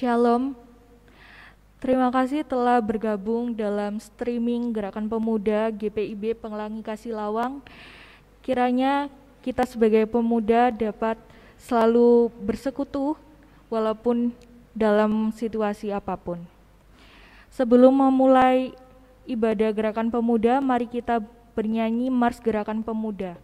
Shalom, terima kasih telah bergabung dalam streaming Gerakan Pemuda GPIB Pelangi Kasih Lawang. Kiranya kita sebagai pemuda dapat selalu bersekutu walaupun dalam situasi apapun. Sebelum memulai ibadah Gerakan Pemuda, mari kita bernyanyi Mars Gerakan Pemuda.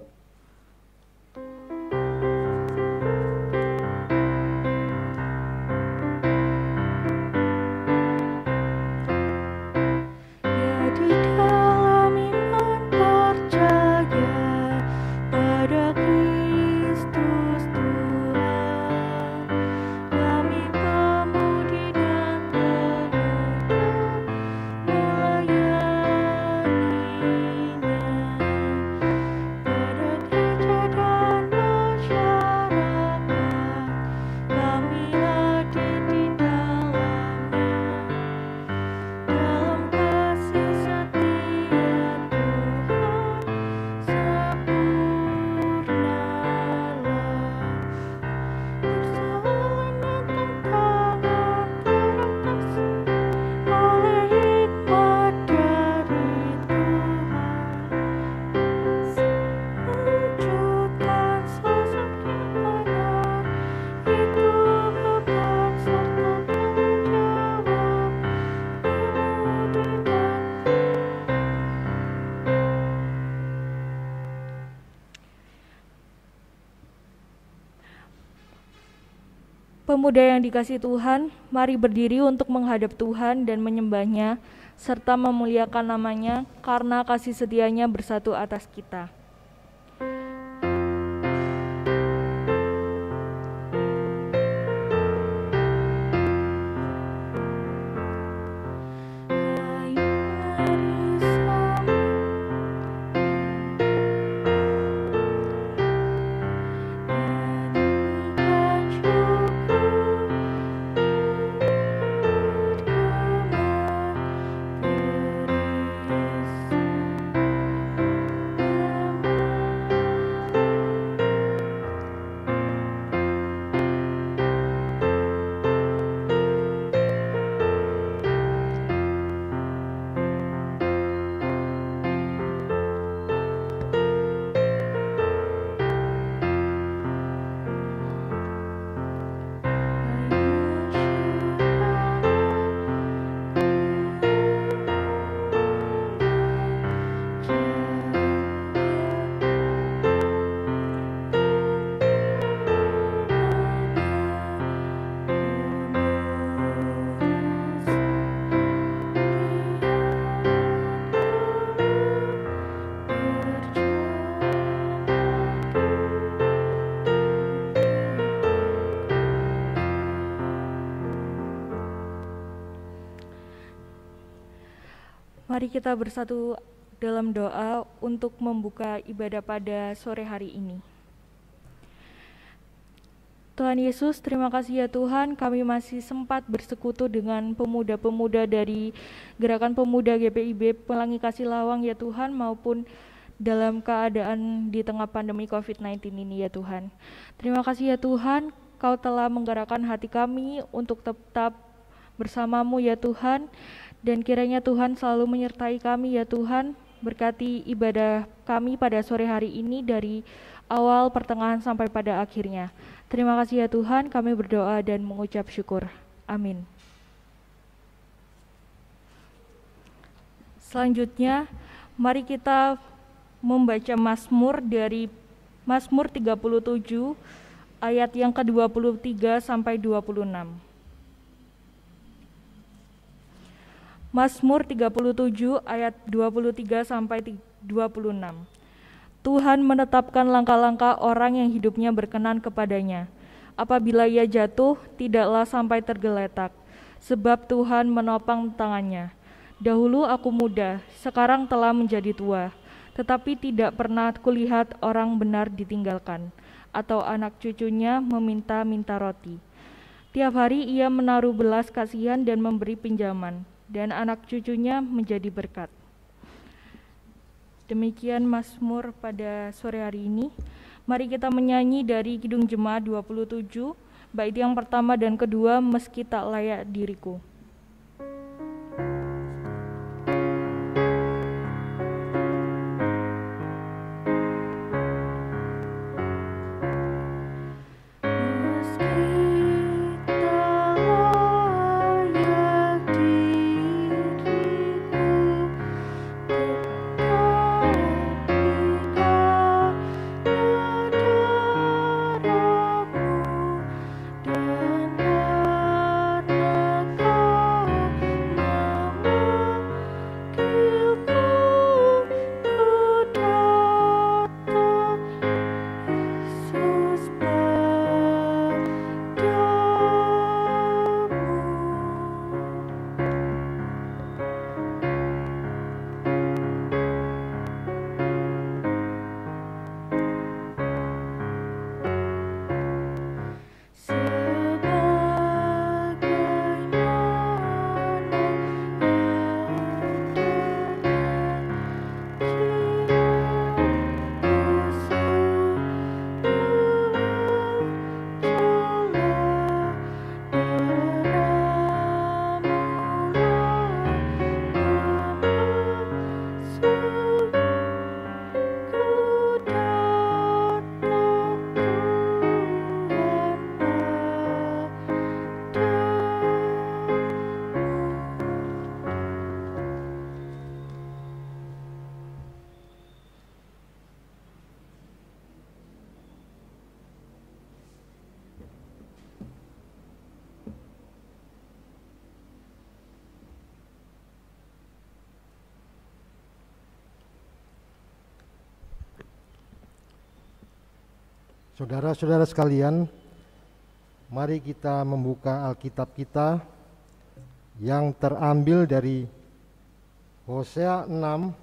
Pemuda yang dikasihi Tuhan, mari berdiri untuk menghadap Tuhan dan menyembah-Nya, serta memuliakan nama-Nya, karena kasih setia-Nya bersatu atas kita. Mari kita bersatu dalam doa untuk membuka ibadah pada sore hari ini. Tuhan Yesus, terima kasih ya Tuhan, kami masih sempat bersekutu dengan pemuda-pemuda dari Gerakan Pemuda GPIB Pelangi Kasih Lawang ya Tuhan, maupun dalam keadaan di tengah pandemi COVID-19 ini ya Tuhan. Terima kasih ya Tuhan, Kau telah menggerakkan hati kami untuk tetap bersama-Mu ya Tuhan. Dan kiranya Tuhan selalu menyertai kami ya Tuhan, berkati ibadah kami pada sore hari ini dari awal, pertengahan, sampai pada akhirnya. Terima kasih ya Tuhan, kami berdoa dan mengucap syukur. Amin. Selanjutnya, mari kita membaca Mazmur dari Mazmur 37 ayat yang ke-23 sampai 26. Mazmur 37 ayat 23 sampai 26. Tuhan menetapkan langkah-langkah orang yang hidupnya berkenan kepadanya. Apabila ia jatuh, tidaklah sampai tergeletak, sebab Tuhan menopang tangannya. Dahulu aku muda, sekarang telah menjadi tua, tetapi tidak pernah kulihat orang benar ditinggalkan, atau anak cucunya meminta-minta roti. Tiap hari ia menaruh belas kasihan dan memberi pinjaman, dan anak cucunya menjadi berkat. Demikian Mazmur pada sore hari ini. Mari kita menyanyi dari Kidung Jemaat 27 Bait yang pertama dan kedua, meski tak layak diriku. Saudara-saudara sekalian, mari kita membuka Alkitab kita yang terambil dari Hosea 6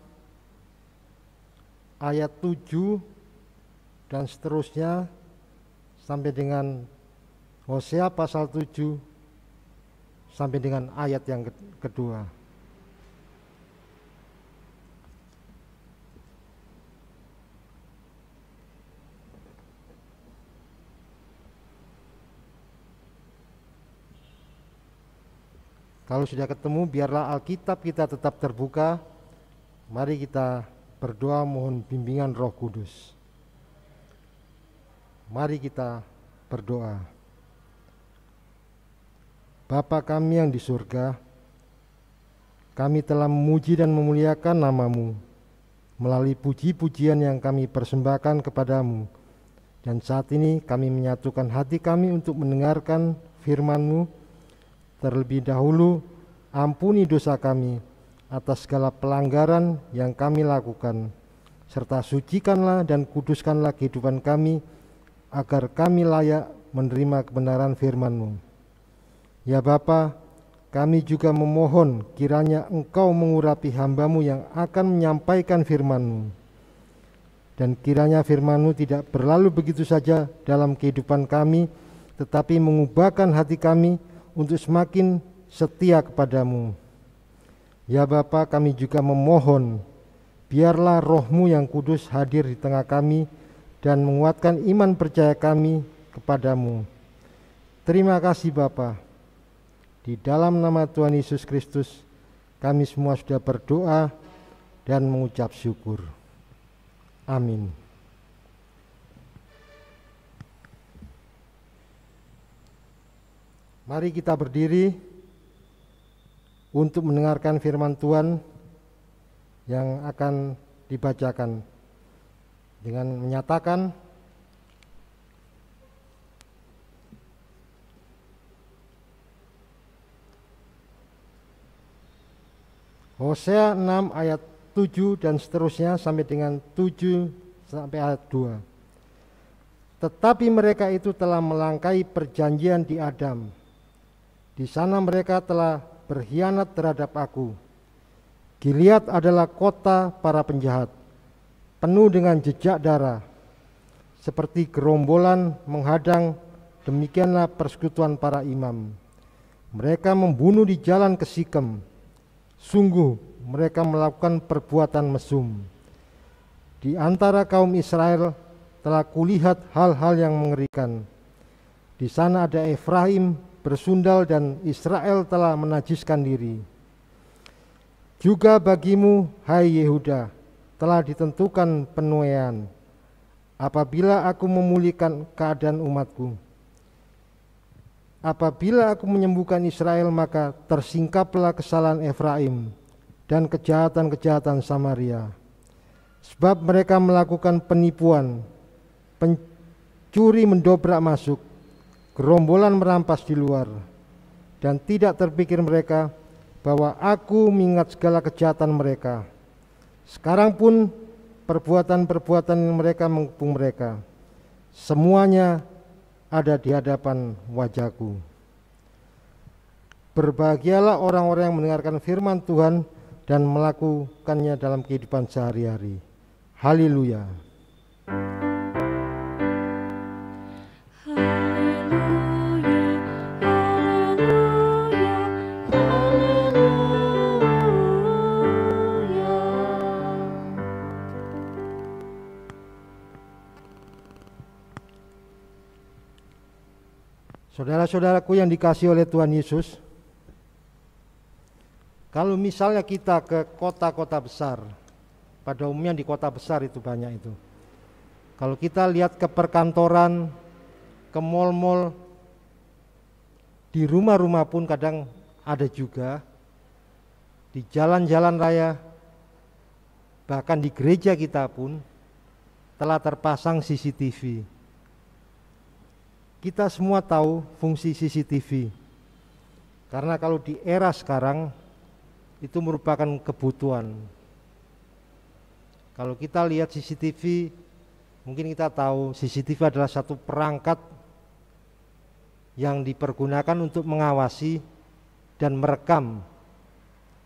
ayat 7 dan seterusnya sampai dengan Hosea pasal 7 sampai dengan ayat yang kedua. Kalau sudah ketemu, biarlah Alkitab kita tetap terbuka. Mari kita berdoa mohon bimbingan Roh Kudus. Mari kita berdoa. Bapa kami yang di surga, kami telah memuji dan memuliakan nama-Mu melalui puji-pujian yang kami persembahkan kepadamu. Dan saat ini kami menyatukan hati kami untuk mendengarkan firman-Mu. Terlebih dahulu, ampuni dosa kami atas segala pelanggaran yang kami lakukan, serta sucikanlah dan kuduskanlah kehidupan kami, agar kami layak menerima kebenaran firman-Mu. Ya Bapa, kami juga memohon kiranya Engkau mengurapi hamba-Mu yang akan menyampaikan firman-Mu, dan kiranya firman-Mu tidak berlalu begitu saja dalam kehidupan kami, tetapi mengubahkan hati kami untuk semakin setia kepadamu. Ya Bapa, kami juga memohon biarlah Roh-Mu yang kudus hadir di tengah kami dan menguatkan iman percaya kami kepadamu. Terima kasih Bapa. Di dalam nama Tuhan Yesus Kristus kami semua sudah berdoa dan mengucap syukur. Amin. Mari kita berdiri untuk mendengarkan firman Tuhan yang akan dibacakan dengan menyatakan Hosea 6 ayat 7 dan seterusnya sampai dengan 7 sampai ayat 2. Tetapi mereka itu telah melangkahi perjanjian di Adam. Di sana mereka telah berkhianat terhadap aku. Gilead adalah kota para penjahat, penuh dengan jejak darah. Seperti gerombolan menghadang, demikianlah persekutuan para imam. Mereka membunuh di jalan ke Sikem. Sungguh mereka melakukan perbuatan mesum. Di antara kaum Israel telah kulihat hal-hal yang mengerikan. Di sana ada Efraim bersundal dan Israel telah menajiskan diri. Juga bagimu, hai Yehuda, telah ditentukan penuaian, apabila aku memulihkan keadaan umatku. Apabila aku menyembuhkan Israel, maka tersingkaplah kesalahan Efraim dan kejahatan-kejahatan Samaria. Sebab mereka melakukan penipuan, pencuri mendobrak masuk, gerombolan merampas di luar, dan tidak terpikir mereka bahwa aku mengingat segala kejahatan mereka. Sekarang pun perbuatan-perbuatan mereka mengepung mereka. Semuanya ada di hadapan wajahku. Berbahagialah orang-orang yang mendengarkan firman Tuhan dan melakukannya dalam kehidupan sehari-hari. Haleluya. Saudara-saudaraku yang dikasihi oleh Tuhan Yesus, kalau misalnya kita ke kota-kota besar, pada umumnya di kota besar itu banyak itu. Kalau kita lihat ke perkantoran, ke mal-mal, di rumah-rumah pun kadang ada juga, di jalan-jalan raya, bahkan di gereja kita pun telah terpasang CCTV. Kita semua tahu fungsi CCTV, karena kalau di era sekarang itu merupakan kebutuhan. Kalau kita lihat CCTV, mungkin kita tahu CCTV adalah satu perangkat yang dipergunakan untuk mengawasi dan merekam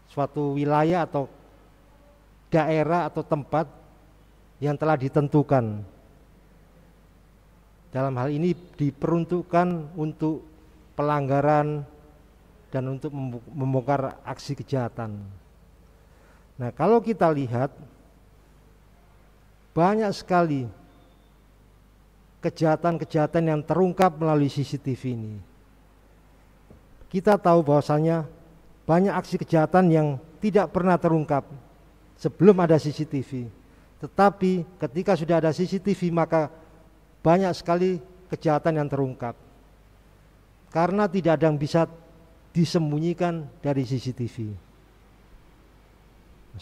suatu wilayah atau daerah atau tempat yang telah ditentukan. Dalam hal ini diperuntukkan untuk pelanggaran dan untuk membongkar aksi kejahatan. Nah, kalau kita lihat banyak sekali kejahatan-kejahatan yang terungkap melalui CCTV ini. Kita tahu bahwasanya banyak aksi kejahatan yang tidak pernah terungkap sebelum ada CCTV. Tetapi ketika sudah ada CCTV, maka banyak sekali kejahatan yang terungkap, karena tidak ada yang bisa disembunyikan dari CCTV.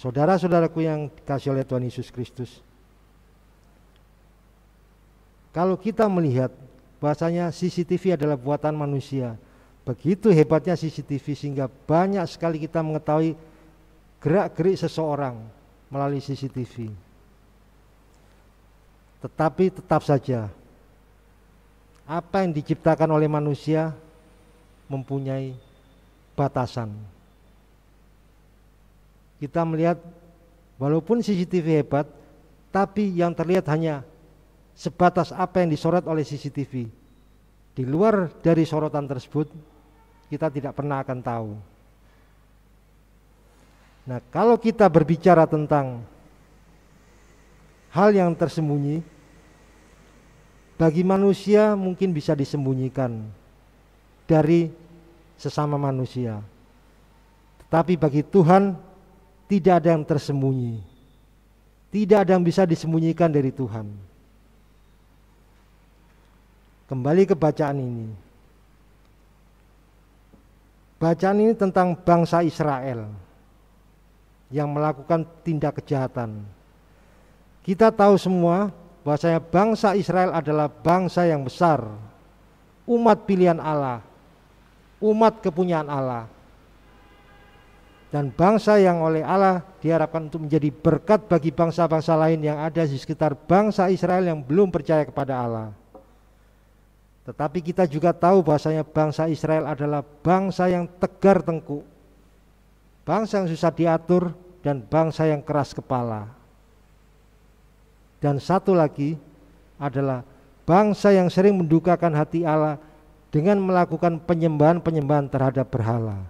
Saudara-saudaraku yang dikasihi oleh Tuhan Yesus Kristus, kalau kita melihat bahwasanya CCTV adalah buatan manusia, begitu hebatnya CCTV sehingga banyak sekali kita mengetahui gerak-gerik seseorang melalui CCTV. Tetapi tetap saja apa yang diciptakan oleh manusia mempunyai batasan. Kita melihat walaupun CCTV hebat, tapi yang terlihat hanya sebatas apa yang disorot oleh CCTV. Di luar dari sorotan tersebut kita tidak pernah akan tahu. Nah, kalau kita berbicara tentang hal yang tersembunyi, bagi manusia mungkin bisa disembunyikan dari sesama manusia, tetapi bagi Tuhan tidak ada yang tersembunyi, tidak ada yang bisa disembunyikan dari Tuhan. Kembali ke bacaan ini. Bacaan ini tentang bangsa Israel yang melakukan tindak kejahatan. Kita tahu semua bahwasanya bangsa Israel adalah bangsa yang besar, umat pilihan Allah, umat kepunyaan Allah, dan bangsa yang oleh Allah diharapkan untuk menjadi berkat bagi bangsa-bangsa lain yang ada di sekitar bangsa Israel yang belum percaya kepada Allah. Tetapi kita juga tahu bahwasanya bangsa Israel adalah bangsa yang tegar tengkuk, bangsa yang susah diatur, dan bangsa yang keras kepala. Dan satu lagi adalah bangsa yang sering mendukakan hati Allah dengan melakukan penyembahan-penyembahan terhadap berhala.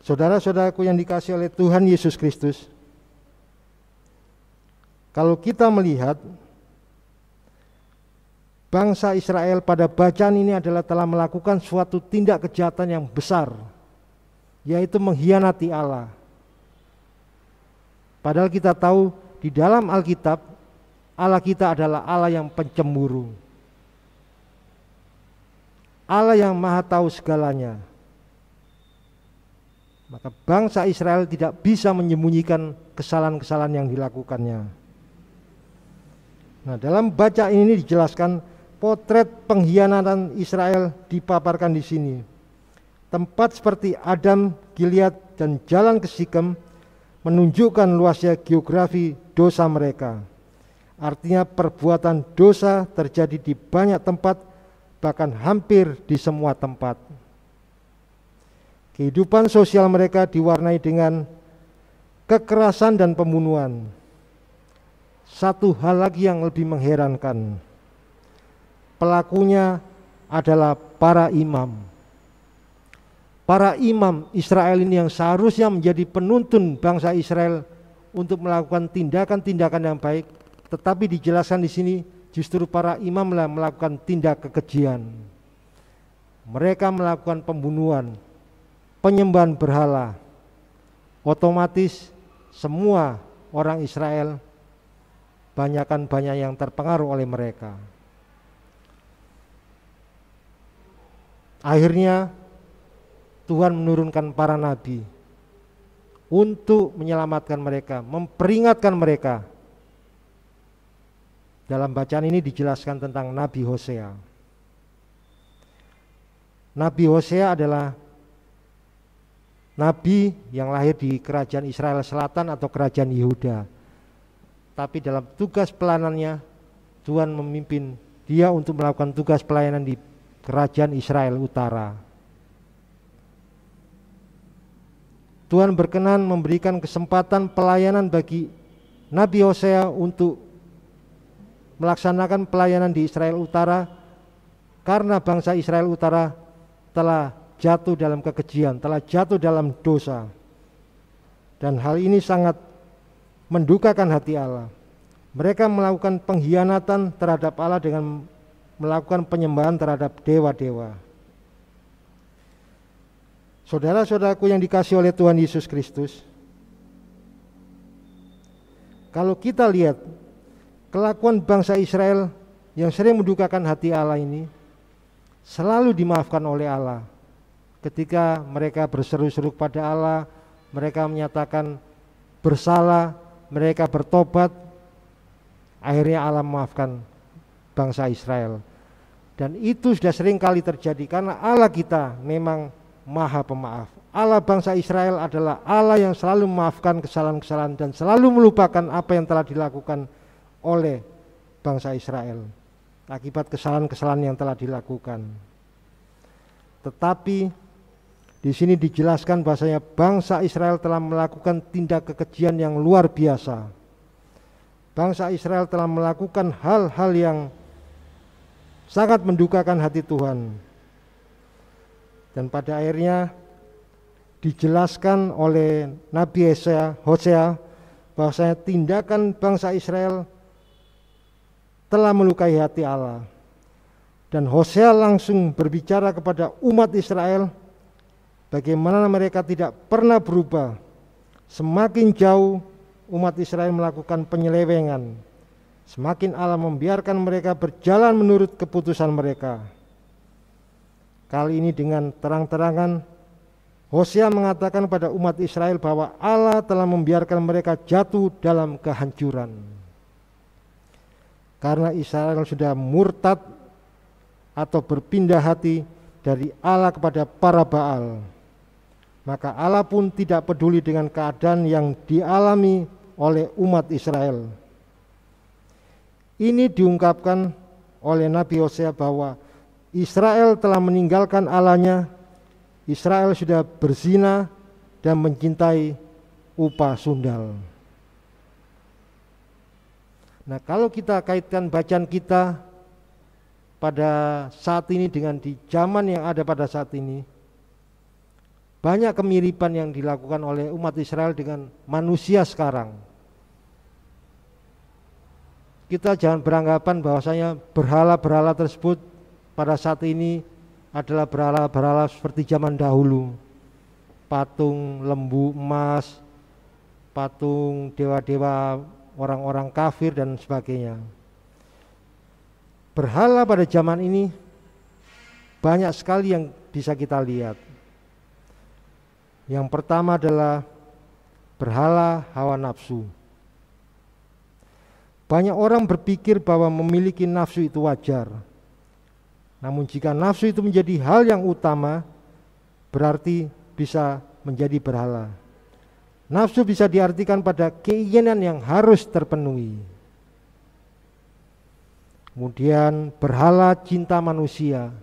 Saudara-saudaraku yang dikasihi oleh Tuhan Yesus Kristus, kalau kita melihat bangsa Israel pada bacaan ini adalah telah melakukan suatu tindak kejahatan yang besar, yaitu mengkhianati Allah. Padahal kita tahu di dalam Alkitab Allah kita adalah Allah yang pencemburu, Allah yang maha tahu segalanya. Maka bangsa Israel tidak bisa menyembunyikan kesalahan-kesalahan yang dilakukannya. Nah, dalam bacaan ini dijelaskan potret pengkhianatan Israel dipaparkan di sini. Tempat seperti Adam, Gilead, dan jalan ke Sikem menunjukkan luasnya geografi dosa mereka. Artinya perbuatan dosa terjadi di banyak tempat, bahkan hampir di semua tempat. Kehidupan sosial mereka diwarnai dengan kekerasan dan pembunuhan. Satu hal lagi yang lebih mengherankan, pelakunya adalah para imam. Para imam Israel ini yang seharusnya menjadi penuntun bangsa Israel untuk melakukan tindakan-tindakan yang baik, tetapi dijelaskan di sini justru para imam yang melakukan tindak kekejian. Mereka melakukan pembunuhan, penyembahan berhala. Otomatis semua orang Israel banyak yang terpengaruh oleh mereka. Akhirnya Tuhan menurunkan para nabi untuk menyelamatkan mereka, memperingatkan mereka. Dalam bacaan ini dijelaskan tentang Nabi Hosea. Nabi Hosea adalah nabi yang lahir di kerajaan Israel Selatan atau kerajaan Yehuda. Tapi dalam tugas pelayanannya Tuhan memimpin dia untuk melakukan tugas pelayanan di kerajaan Israel Utara. Tuhan berkenan memberikan kesempatan pelayanan bagi Nabi Hosea untuk melaksanakan pelayanan di Israel Utara, karena bangsa Israel Utara telah jatuh dalam kekejian, telah jatuh dalam dosa. Dan hal ini sangat mendukakan hati Allah. Mereka melakukan pengkhianatan terhadap Allah dengan melakukan penyembahan terhadap dewa-dewa. Saudara-saudaraku yang dikasihi oleh Tuhan Yesus Kristus, kalau kita lihat kelakuan bangsa Israel yang sering mendukakan hati Allah ini, selalu dimaafkan oleh Allah. Ketika mereka berseru-seru pada Allah, mereka menyatakan bersalah, mereka bertobat, akhirnya Allah memaafkan bangsa Israel. Dan itu sudah sering kali terjadi karena Allah kita memang Maha Pemaaf. Allah bangsa Israel adalah Allah yang selalu memaafkan kesalahan-kesalahan dan selalu melupakan apa yang telah dilakukan oleh bangsa Israel akibat kesalahan-kesalahan yang telah dilakukan. Tetapi di sini dijelaskan bahasanya bangsa Israel telah melakukan tindak kekejian yang luar biasa. Bangsa Israel telah melakukan hal-hal yang sangat mendukakan hati Tuhan. Dan pada akhirnya dijelaskan oleh Nabi Hosea bahwasanya tindakan bangsa Israel telah melukai hati Allah. Dan Hosea langsung berbicara kepada umat Israel bagaimana mereka tidak pernah berubah. Semakin jauh umat Israel melakukan penyelewengan, semakin Allah membiarkan mereka berjalan menurut keputusan mereka. Kali ini dengan terang-terangan Hosea mengatakan pada umat Israel bahwa Allah telah membiarkan mereka jatuh dalam kehancuran. Karena Israel sudah murtad atau berpindah hati dari Allah kepada para Baal, maka Allah pun tidak peduli dengan keadaan yang dialami oleh umat Israel. Ini diungkapkan oleh Nabi Hosea bahwa Israel telah meninggalkan Allahnya. Israel sudah berzina dan mencintai upah sundal. Nah, kalau kita kaitkan bacaan kita pada saat ini dengan di zaman yang ada pada saat ini, banyak kemiripan yang dilakukan oleh umat Israel dengan manusia sekarang. kita jangan beranggapan bahwasanya berhala-berhala tersebut pada saat ini adalah berhala-berhala seperti zaman dahulu, patung lembu emas, patung dewa-dewa orang-orang kafir dan sebagainya. Berhala pada zaman ini banyak sekali yang bisa kita lihat. Yang pertama adalah berhala hawa nafsu. Banyak orang berpikir bahwa memiliki nafsu itu wajar. Namun jika nafsu itu menjadi hal yang utama, berarti bisa menjadi berhala. Nafsu bisa diartikan pada keinginan yang harus terpenuhi. Kemudian berhala cinta manusia.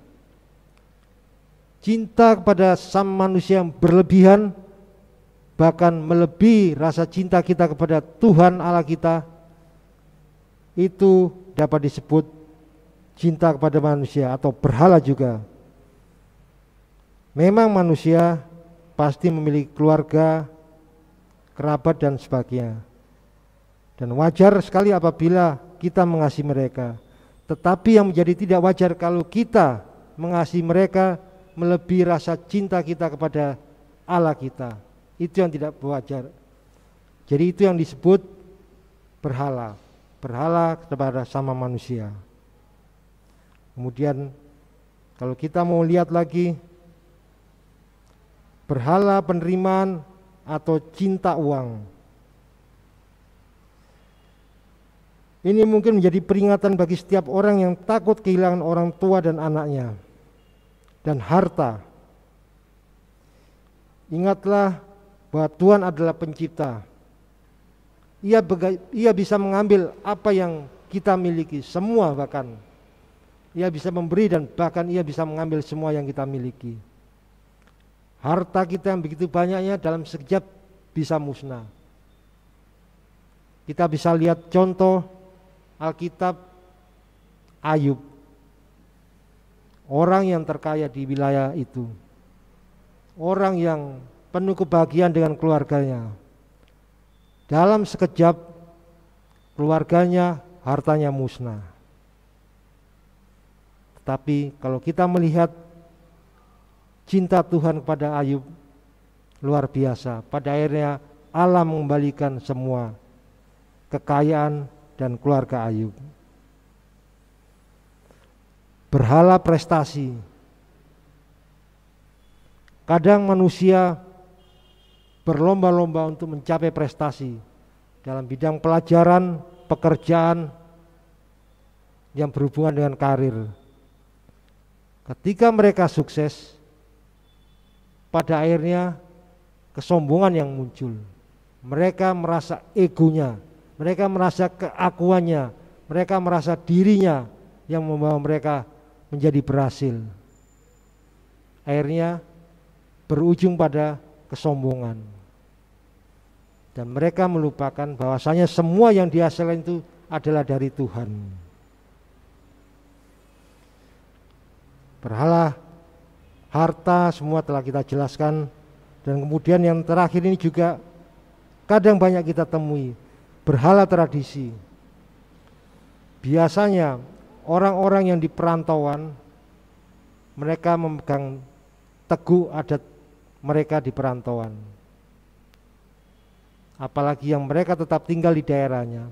Cinta kepada sang manusia yang berlebihan, bahkan melebihi rasa cinta kita kepada Tuhan Allah kita, itu dapat disebut cinta kepada manusia atau berhala juga. Memang manusia pasti memiliki keluarga, kerabat dan sebagainya, dan wajar sekali apabila kita mengasihi mereka. Tetapi yang menjadi tidak wajar kalau kita mengasihi mereka melebihi rasa cinta kita kepada Allah kita. Itu yang tidak wajar. Jadi itu yang disebut berhala. Berhala kepada sama manusia. Kemudian kalau kita mau lihat lagi, berhala penerimaan atau cinta uang. Ini mungkin menjadi peringatan bagi setiap orang yang takut kehilangan orang tua dan anaknya dan harta. Ingatlah bahwa Tuhan adalah pencipta. Ia bisa mengambil apa yang kita miliki, semua bahkan. Ia bisa memberi dan bahkan ia bisa mengambil semua yang kita miliki. Harta kita yang begitu banyaknya dalam sekejap bisa musnah. Kita bisa lihat contoh Alkitab Ayub, orang yang terkaya di wilayah itu, orang yang penuh kebahagiaan dengan keluarganya. Dalam sekejap keluarganya, hartanya musnah. Tetapi kalau kita melihat cinta Tuhan kepada Ayub luar biasa, pada akhirnya Allah mengembalikan semua kekayaan dan keluarga Ayub. Berhala prestasi. Kadang manusia berlomba-lomba untuk mencapai prestasi dalam bidang pelajaran, pekerjaan yang berhubungan dengan karir. Ketika mereka sukses, pada akhirnya kesombongan yang muncul. Mereka merasa egonya, mereka merasa keakuannya, mereka merasa dirinya yang membawa mereka menjadi berhasil. Akhirnya berujung pada kesombongan. Dan mereka melupakan bahwasanya semua yang dihasilkan itu adalah dari Tuhan. Berhala, harta semua telah kita jelaskan. Dan kemudian yang terakhir ini juga kadang banyak kita temui, berhala tradisi. Biasanya orang-orang yang di perantauan, mereka memegang teguh adat mereka di perantauan. Apalagi yang mereka tetap tinggal di daerahnya,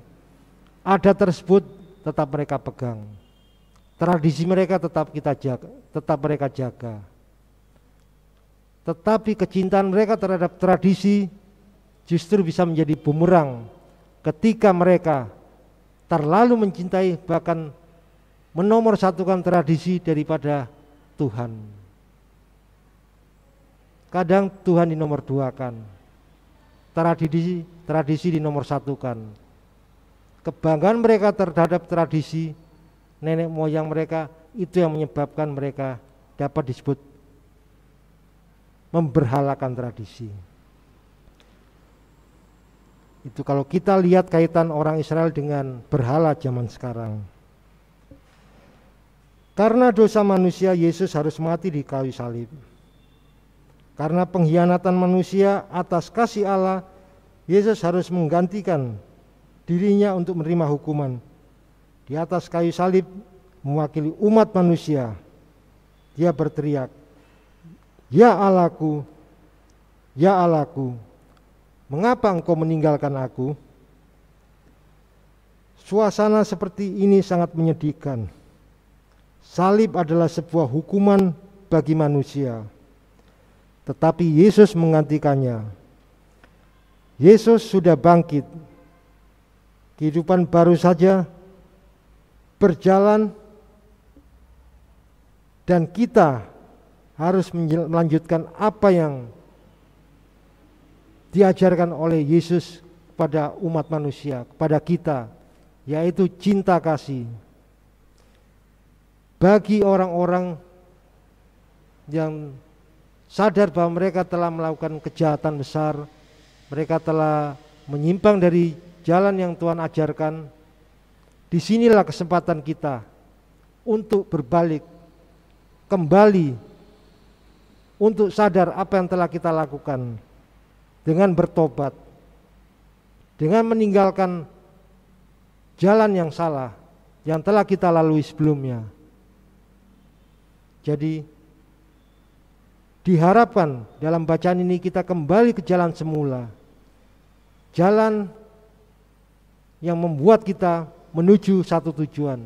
adat tersebut tetap mereka pegang. Tradisi mereka tetap kita jaga, tetap mereka jaga. Tetapi kecintaan mereka terhadap tradisi justru bisa menjadi bumerang ketika mereka terlalu mencintai, bahkan menomorsatukan tradisi daripada Tuhan. Kadang Tuhan dinomorduakan, tradisi dinomorsatukan. Kebanggaan mereka terhadap tradisi nenek moyang mereka, itu yang menyebabkan mereka dapat disebut memberhalakan tradisi. Itu kalau kita lihat kaitan orang Israel dengan berhala zaman sekarang. Karena dosa manusia, Yesus harus mati di kayu salib. Karena pengkhianatan manusia atas kasih Allah, Yesus harus menggantikan dirinya untuk menerima hukuman di atas kayu salib mewakili umat manusia. Dia berteriak, "Ya Allahku, ya Allahku, mengapa engkau meninggalkan aku?" Suasana seperti ini sangat menyedihkan. Salib adalah sebuah hukuman bagi manusia, tetapi Yesus menggantikannya. Yesus sudah bangkit. Kehidupan baru saja berjalan, dan kita harus melanjutkan apa yang diajarkan oleh Yesus kepada umat manusia, kepada kita, yaitu cinta kasih. Bagi orang-orang yang sadar bahwa mereka telah melakukan kejahatan besar, mereka telah menyimpang dari jalan yang Tuhan ajarkan, disinilah kesempatan kita untuk berbalik kembali, untuk sadar apa yang telah kita lakukan, dengan bertobat, dengan meninggalkan jalan yang salah yang telah kita lalui sebelumnya. Jadi diharapkan dalam bacaan ini kita kembali ke jalan semula, jalan yang membuat kita menuju satu tujuan,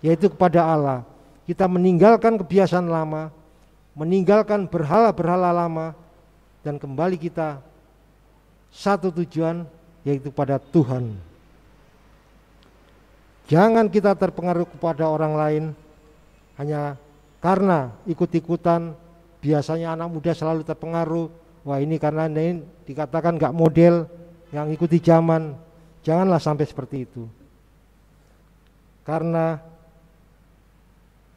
yaitu kepada Allah. Kita meninggalkan kebiasaan lama, meninggalkan berhala-berhala lama, dan kembali kita satu tujuan, yaitu pada Tuhan. Jangan kita terpengaruh kepada orang lain hanya karena ikut-ikutan. Biasanya anak muda selalu terpengaruh, wah ini karena ini dikatakan gak model, yang ikuti zaman. Janganlah sampai seperti itu. Karena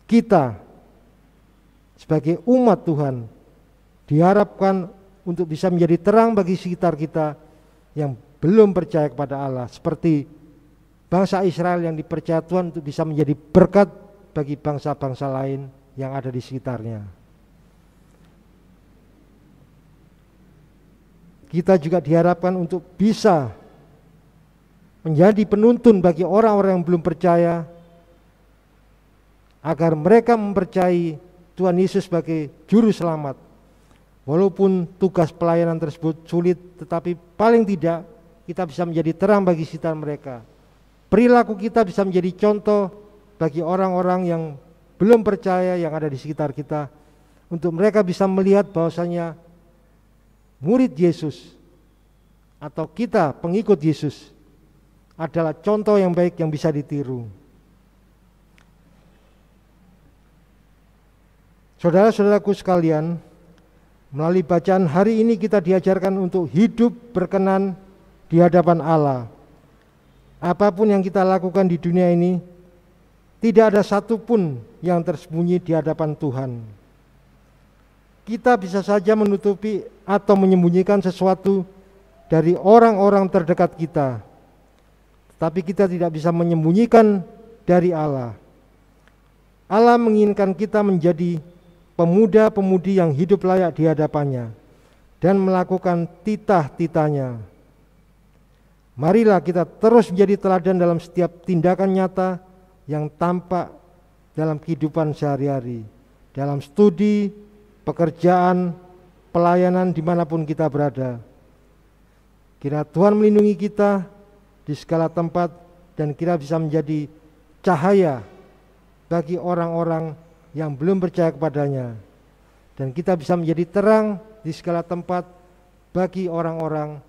kita sebagai umat Tuhan diharapkan untuk bisa menjadi terang bagi sekitar kita yang belum percaya kepada Allah, seperti bangsa Israel yang dipercaya Tuhan untuk bisa menjadi berkat bagi bangsa-bangsa lain yang ada di sekitarnya. Kita juga diharapkan untuk bisa menjadi penuntun bagi orang-orang yang belum percaya, agar mereka mempercayai Tuhan Yesus sebagai juru selamat. Walaupun tugas pelayanan tersebut sulit, tetapi paling tidak kita bisa menjadi terang bagi sekitar mereka. Perilaku kita bisa menjadi contoh bagi orang-orang yang belum percaya yang ada di sekitar kita, untuk mereka bisa melihat bahwasanya murid Yesus atau kita pengikut Yesus adalah contoh yang baik yang bisa ditiru. Saudara-saudaraku sekalian, melalui bacaan hari ini kita diajarkan untuk hidup berkenan di hadapan Allah. Apapun yang kita lakukan di dunia ini, tidak ada satupun yang tersembunyi di hadapan Tuhan. Kita bisa saja menutupi atau menyembunyikan sesuatu dari orang-orang terdekat kita, tapi kita tidak bisa menyembunyikan dari Allah. Allah menginginkan kita menjadi pemuda-pemudi yang hidup layak di hadapannya dan melakukan titah-titahnya. Marilah kita terus menjadi teladan dalam setiap tindakan nyata yang tampak dalam kehidupan sehari-hari, dalam studi, pekerjaan, pelayanan dimanapun kita berada. Kiranya Tuhan melindungi kita di segala tempat, dan kita bisa menjadi cahaya bagi orang-orang yang belum percaya kepadanya, dan kita bisa menjadi terang di segala tempat bagi orang-orang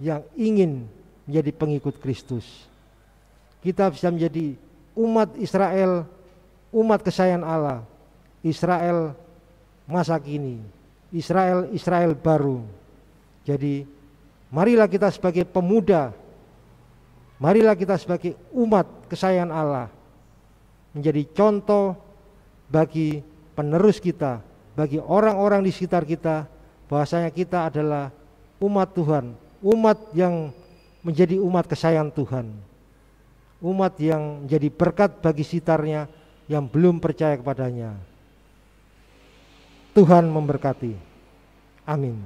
yang ingin menjadi pengikut Kristus. Kita bisa menjadi umat Israel, umat kesayangan Allah, Israel masa kini, Israel baru. Jadi marilah kita sebagai pemuda, marilah kita sebagai umat kesayangan Allah menjadi contoh bagi penerus kita, bagi orang-orang di sekitar kita, bahwasanya kita adalah umat Tuhan, umat yang menjadi umat kesayangan Tuhan, umat yang menjadi berkat bagi sekitarnya yang belum percaya kepadanya. Tuhan memberkati. Amin.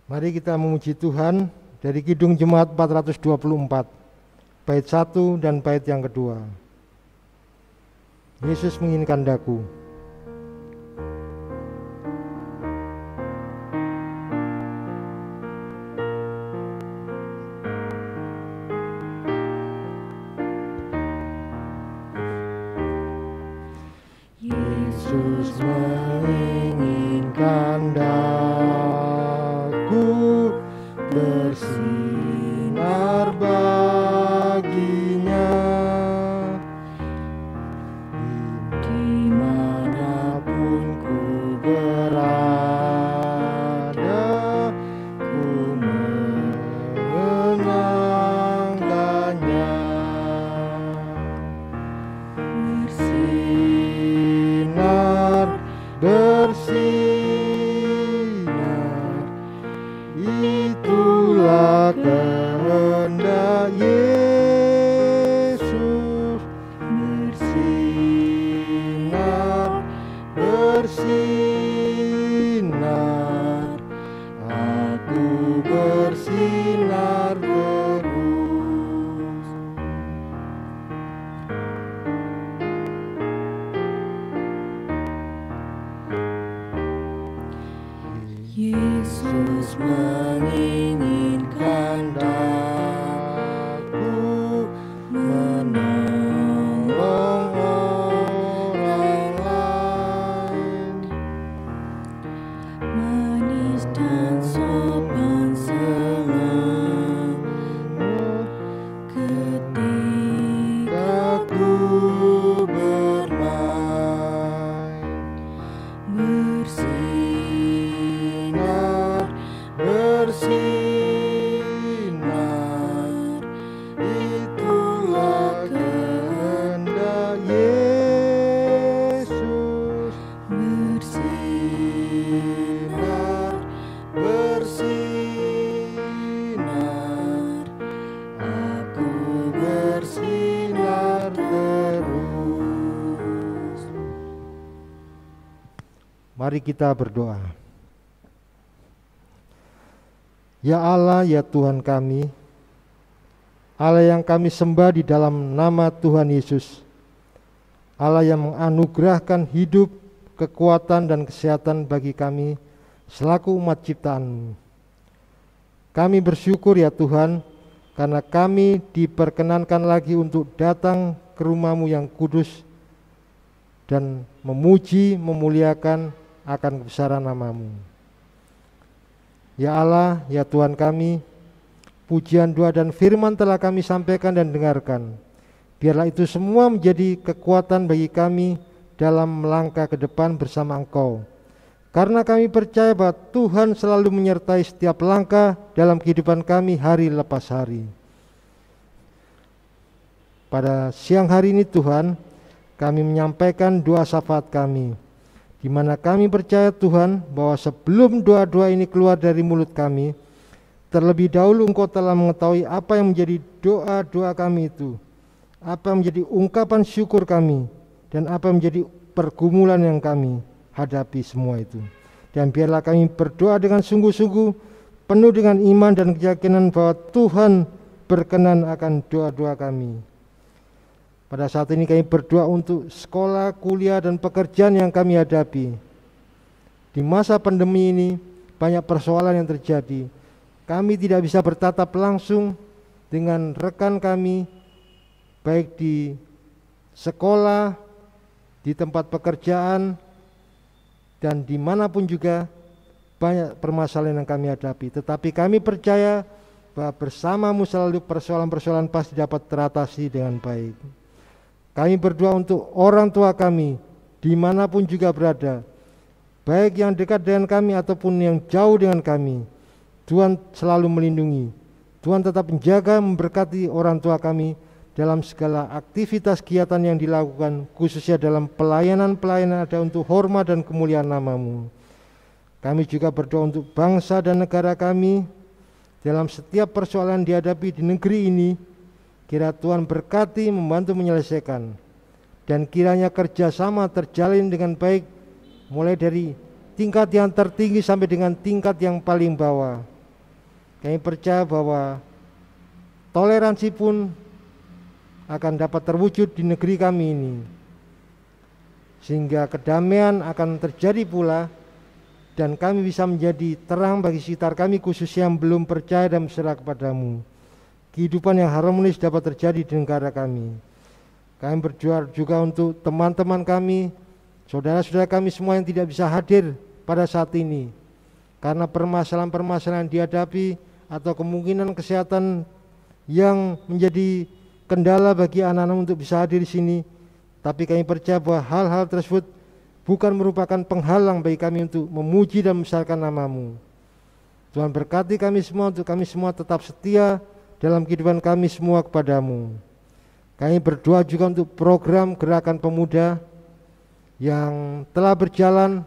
Mari kita memuji Tuhan dari Kidung Jemaat 424, bait 1 dan bait yang kedua. Yesus menginginkan daku. Yesus menginginkan daku bersinar baginya, dimanapun ku berada, ku menyenangkannya. Bersinar, itulah kehendak Yesus. Bersinar, bersinar, aku bersinar terus. Yesus menginginkan daku menolong orang lain, manis dan sopan selalu ketika ku bermain. Bersinar, itulah kehendak Yesus. Bersinar, bersinar, aku bersinar terus. Mari kita berdoa. Ya Allah, ya Tuhan kami, Allah yang kami sembah di dalam nama Tuhan Yesus, Allah yang menganugerahkan hidup, kekuatan dan kesehatan bagi kami selaku umat ciptaan-Mu. Kami bersyukur ya Tuhan, karena kami diperkenankan lagi untuk datang ke rumah-Mu yang kudus dan memuji, memuliakan akan kebesaran nama-Mu. Ya Allah, ya Tuhan kami, pujian, doa dan firman telah kami sampaikan dan dengarkan. Biarlah itu semua menjadi kekuatan bagi kami dalam melangkah ke depan bersama Engkau. Karena kami percaya bahwa Tuhan selalu menyertai setiap langkah dalam kehidupan kami hari lepas hari. Pada siang hari ini Tuhan, kami menyampaikan doa syafaat kami, di mana kami percaya Tuhan bahwa sebelum doa-doa ini keluar dari mulut kami, terlebih dahulu Engkau telah mengetahui apa yang menjadi doa-doa kami itu, apa yang menjadi ungkapan syukur kami, dan apa yang menjadi pergumulan yang kami hadapi semua itu. Dan biarlah kami berdoa dengan sungguh-sungguh, penuh dengan iman dan keyakinan bahwa Tuhan berkenan akan doa-doa kami. Pada saat ini kami berdoa untuk sekolah, kuliah, dan pekerjaan yang kami hadapi. Di masa pandemi ini banyak persoalan yang terjadi. Kami tidak bisa bertatap langsung dengan rekan kami, baik di sekolah, di tempat pekerjaan, dan dimanapun juga banyak permasalahan yang kami hadapi. Tetapi kami percaya bahwa bersama-Mu selalu persoalan-persoalan pasti dapat teratasi dengan baik. Kami berdoa untuk orang tua kami, dimanapun juga berada, baik yang dekat dengan kami ataupun yang jauh dengan kami. Tuhan selalu melindungi, Tuhan tetap menjaga, memberkati orang tua kami dalam segala aktivitas kegiatan yang dilakukan, khususnya dalam pelayanan-pelayanan ada untuk hormat dan kemuliaan nama-Mu. Kami juga berdoa untuk bangsa dan negara kami dalam setiap persoalan dihadapi di negeri ini. Kira Tuhan berkati, membantu menyelesaikan, dan kiranya kerjasama terjalin dengan baik, mulai dari tingkat yang tertinggi sampai dengan tingkat yang paling bawah. Kami percaya bahwa toleransi pun akan dapat terwujud di negeri kami ini, sehingga kedamaian akan terjadi pula, dan kami bisa menjadi terang bagi sekitar kami, khususnya yang belum percaya dan berserah kepadamu. Kehidupan yang harmonis dapat terjadi di negara kami. Kami berdoa juga untuk teman-teman kami, saudara-saudara kami semua yang tidak bisa hadir pada saat ini karena permasalahan-permasalahan yang dihadapi atau kemungkinan kesehatan yang menjadi kendala bagi anak-anak untuk bisa hadir di sini. Tapi kami percaya bahwa hal-hal tersebut bukan merupakan penghalang bagi kami untuk memuji dan membesarkan nama-Mu. Tuhan berkati kami semua, untuk kami semua tetap setia dalam kehidupan kami semua kepada-Mu. Kami berdoa juga untuk program gerakan pemuda yang telah berjalan.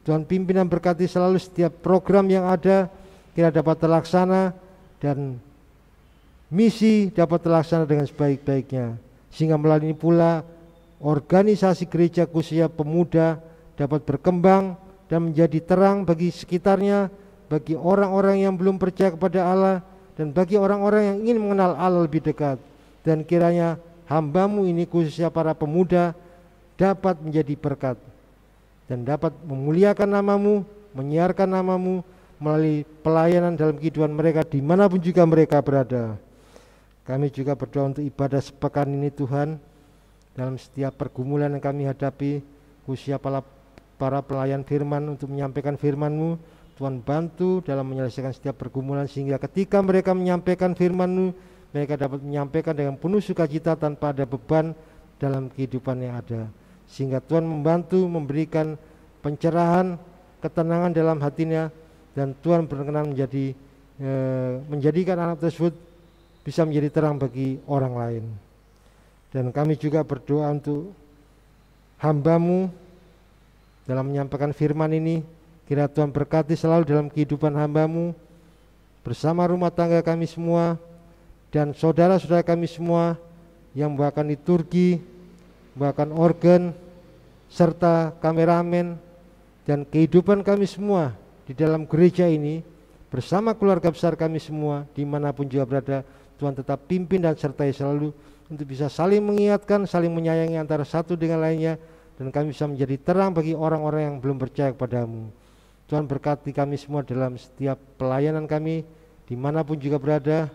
Tuhan pimpin dan berkati selalu setiap program yang ada kira dapat terlaksana dan misi dapat terlaksana dengan sebaik-baiknya, sehingga melalui pula organisasi gereja khususnya pemuda dapat berkembang dan menjadi terang bagi sekitarnya, bagi orang-orang yang belum percaya kepada Allah, dan bagi orang-orang yang ingin mengenal Allah lebih dekat. Dan kiranya hamba-Mu ini khususnya para pemuda dapat menjadi berkat dan dapat memuliakan nama-Mu, menyiarkan nama-Mu melalui pelayanan dalam kehidupan mereka dimanapun juga mereka berada. Kami juga berdoa untuk ibadah sepekan ini Tuhan, dalam setiap pergumulan yang kami hadapi, khususnya para pelayan firman untuk menyampaikan firman-Mu. Tuhan bantu dalam menyelesaikan setiap pergumulan, sehingga ketika mereka menyampaikan firman-Mu, mereka dapat menyampaikan dengan penuh sukacita tanpa ada beban dalam kehidupan yang ada, sehingga Tuhan membantu memberikan pencerahan, ketenangan dalam hatinya, dan Tuhan berkenan menjadikan anak tersebut bisa menjadi terang bagi orang lain. Dan kami juga berdoa untuk hamba-Mu dalam menyampaikan firman ini. Kiranya Tuhan berkati selalu dalam kehidupan hamba-Mu bersama rumah tangga kami semua dan saudara-saudara kami semua yang membawakan liturgi, membawakan organ, serta kameramen, dan kehidupan kami semua di dalam gereja ini bersama keluarga besar kami semua dimanapun juga berada. Tuhan tetap pimpin dan sertai selalu untuk bisa saling mengingatkan, saling menyayangi antara satu dengan lainnya, dan kami bisa menjadi terang bagi orang-orang yang belum percaya kepada-Mu. Tuhan berkati kami semua dalam setiap pelayanan kami dimanapun juga berada.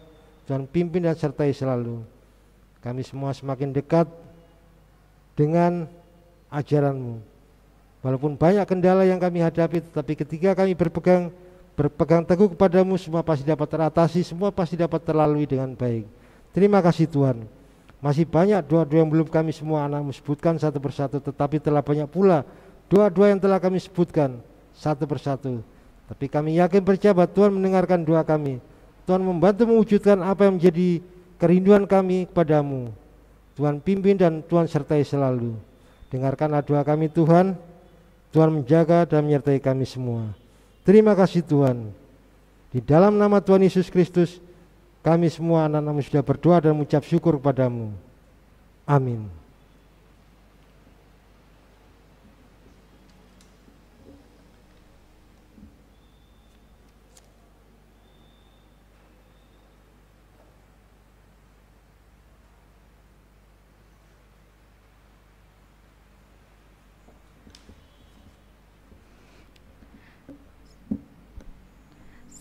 Tuhan pimpin dan sertai selalu. Kami semua semakin dekat dengan ajaran-Mu. Walaupun banyak kendala yang kami hadapi, tetapi ketika kami berpegang teguh kepada-Mu, semua pasti dapat teratasi, semua pasti dapat terlalui dengan baik. Terima kasih Tuhan. Masih banyak doa-doa yang belum kami semua anak-Mu sebutkan satu persatu, tetapi telah banyak pula doa-doa yang telah kami sebutkan satu persatu. Tapi kami yakin percaya bahwa Tuhan mendengarkan doa kami. Tuhan membantu mewujudkan apa yang menjadi kerinduan kami kepada-Mu. Tuhan pimpin dan Tuhan sertai selalu. Dengarkanlah doa kami Tuhan. Tuhan menjaga dan menyertai kami semua. Terima kasih Tuhan. Di dalam nama Tuhan Yesus Kristus, kami semua anak-anak-Mu sudah berdoa dan mengucap syukur kepada-Mu. Amin.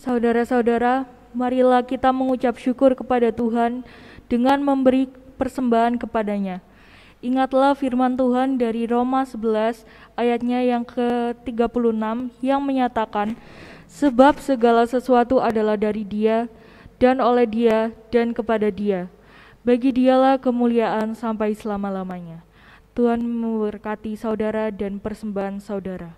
Saudara-saudara, marilah kita mengucap syukur kepada Tuhan dengan memberi persembahan kepadanya. Ingatlah firman Tuhan dari Roma 11 ayatnya yang ke-36 yang menyatakan, sebab segala sesuatu adalah dari Dia, dan oleh Dia, dan kepada Dia. Bagi Dialah kemuliaan sampai selama-lamanya. Tuhan memberkati saudara dan persembahan saudara.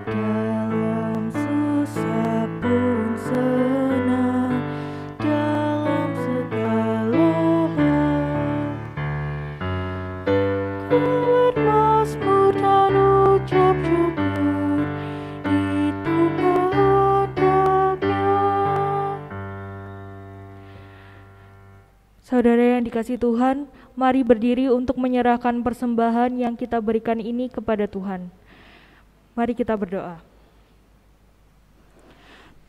Dalam susah Saudara yang dikasihi Tuhan, mari berdiri untuk menyerahkan persembahan yang kita berikan ini kepada Tuhan. Mari kita berdoa.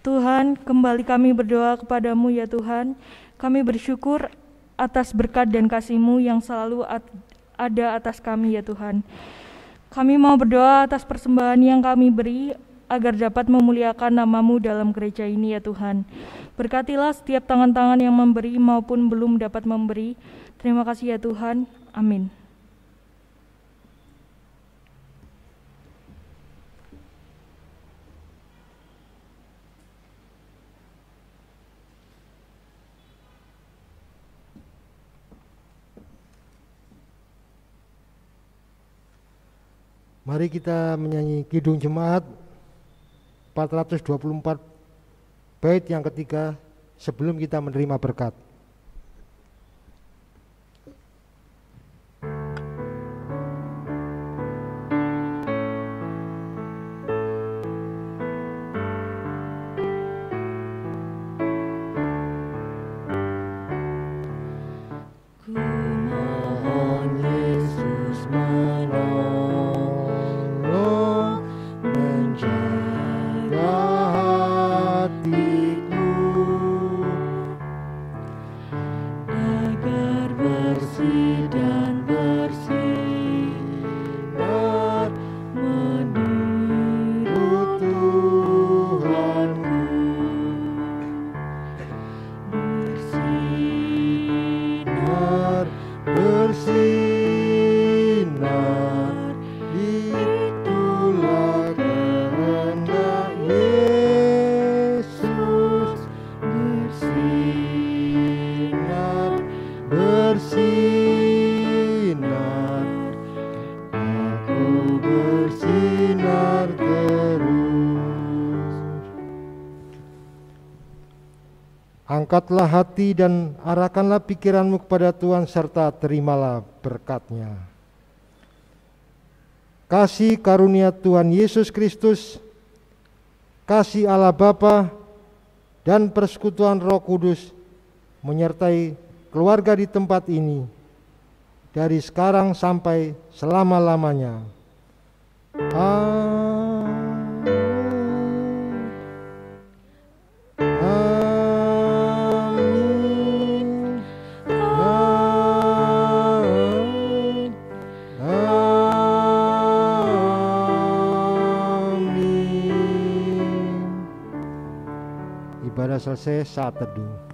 Tuhan, kembali kami berdoa kepadamu ya Tuhan. Kami bersyukur atas berkat dan kasih-Mu yang selalu ada atas kami ya Tuhan. Kami mau berdoa atas persembahan yang kami beri agar dapat memuliakan nama-Mu dalam gereja ini ya Tuhan. Berkatilah setiap tangan-tangan yang memberi maupun belum dapat memberi. Terima kasih ya Tuhan. Amin. Mari kita menyanyi Kidung Jemaat 424 bait yang ketiga sebelum kita menerima berkat. Angkatlah hati dan arahkanlah pikiranmu kepada Tuhan serta terimalah berkat-Nya. Kasih karunia Tuhan Yesus Kristus, kasih Allah Bapa dan persekutuan Roh Kudus menyertai keluarga di tempat ini dari sekarang sampai selama-lamanya. Amin. Ibadah selesai, saat teduh.